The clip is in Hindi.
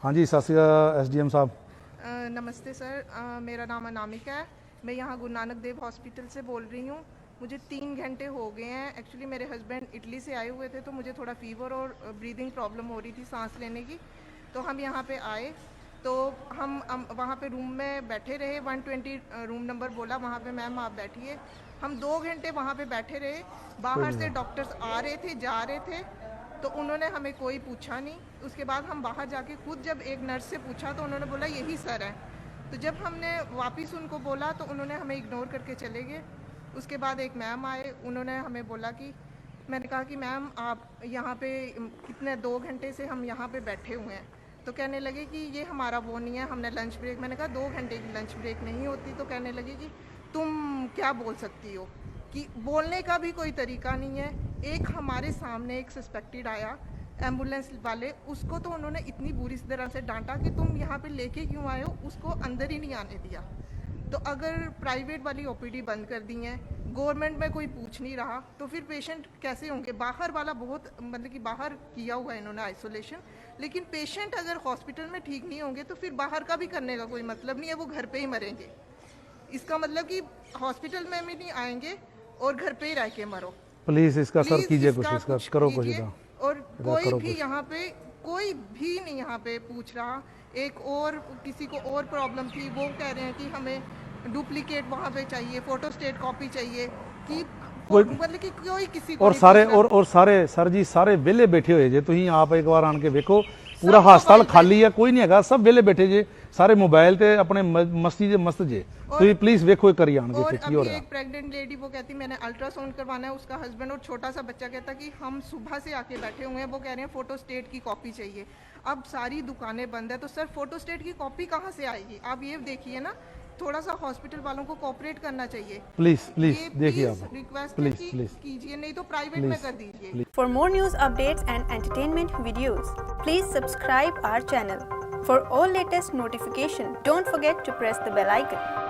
हाँ जी, सत श्री अकाल एसडीएम साहब। नमस्ते सर, मेरा नाम अनामिका है। मैं यहाँ गुरु नानक देव हॉस्पिटल से बोल रही हूँ। मुझे 3 घंटे हो गए हैं। एक्चुअली मेरे हस्बैंड इटली से आए हुए थे, तो मुझे थोड़ा फीवर और ब्रीदिंग प्रॉब्लम हो रही थी, सांस लेने की। तो हम यहाँ पे आए, तो हम वहाँ पे रूम में बैठे रहे। 120 रूम नंबर बोला, वहाँ पे मैम आप बैठिए। हम 2 घंटे वहाँ पे बैठे रहे। बाहर से डॉक्टर्स आ रहे थे, जा रहे थे, तो उन्होंने हमें कोई पूछा नहीं। उसके बाद हम बाहर जाके खुद जब एक नर्स से पूछा तो उन्होंने बोला यही सर है। तो जब हमने वापस उनको बोला तो उन्होंने हमें इग्नोर करके चले गए। उसके बाद एक मैम आए, उन्होंने हमें बोला कि, मैंने कहा कि मैम आप यहाँ पे कितने 2 घंटे से हम यहाँ पे बैठे हुए हैं। तो कहने लगे कि ये हमारा वो नहीं है, हमने लंच ब्रेक। मैंने कहा 2 घंटे की लंच ब्रेक नहीं होती। तो कहने लगे कि तुम क्या बोल सकती हो, कि बोलने का भी कोई तरीका नहीं है। एक हमारे सामने एक सस्पेक्टेड आया एम्बुलेंस वाले, उसको तो उन्होंने इतनी बुरी तरह से डांटा कि तुम यहाँ पे लेके क्यों आए हो, उसको अंदर ही नहीं आने दिया। तो अगर प्राइवेट वाली ओपीडी बंद कर दी है, गवर्नमेंट में कोई पूछ नहीं रहा, तो फिर पेशेंट कैसे होंगे। बाहर वाला बहुत मतलब कि बाहर किया हुआ है इन्होंने आइसोलेशन, लेकिन पेशेंट अगर हॉस्पिटल में ठीक नहीं होंगे तो फिर बाहर का भी करने का कोई मतलब नहीं है, वो घर पे ही मरेंगे। इसका मतलब कि हॉस्पिटल में भी नहीं आएंगे और घर पे ही रह के मरो। प्लीज इसका सर कीजिए इसका कुछ करो कुछ कीजिए। इधर। और कोई करो भी कुछ। यहाँ पे कोई भी नहीं यहाँ पे पूछ रहा। एक और किसी को और प्रॉब्लम थी, वो कह रहे हैं कि हमें डुप्लीकेट वहाँ पे चाहिए, फोटो स्टेट कॉपी चाहिए, कि मतलब कि कोई किसी को और नहीं सारे पूछ रहा। और सारे सर जी सारे वेले बैठे हुए जे, तुम आप एक बार आन के देखो, पूरा हस्पताल खाली है, कोई नहीं है, सब वेले बैठे जे, सारे मोबाइल ते अपने मस्ती जे मस्त जे। तो प्लीज देखो एक करी आन के और की हो अभी रहा। एक प्रेग्नेंट लेडी वो कहती मैंने अल्ट्रासाउंड करवाना है, उसका हस्बैंड और छोटा सा बच्चा कहता कि हम सुबह से आके बैठे हुए हैं, वो कह रहे हैं फोटो स्टेट की कॉपी चाहिए। अब सारी दुकानें बंद है, तो सर फोटो स्टेट की कॉपी कहाँ से आएगी। आप ये देखिए ना, थोड़ा सा हॉस्पिटल वालों को कोऑपरेट करना चाहिए। प्लीज देखिए आप, रिक्वेस्ट प्लीज कीजिए, नहीं तो प्राइवेट में कर दीजिए। For more news updates and entertainment videos, please subscribe our channel. For all latest notification, don't forget to press the bell icon.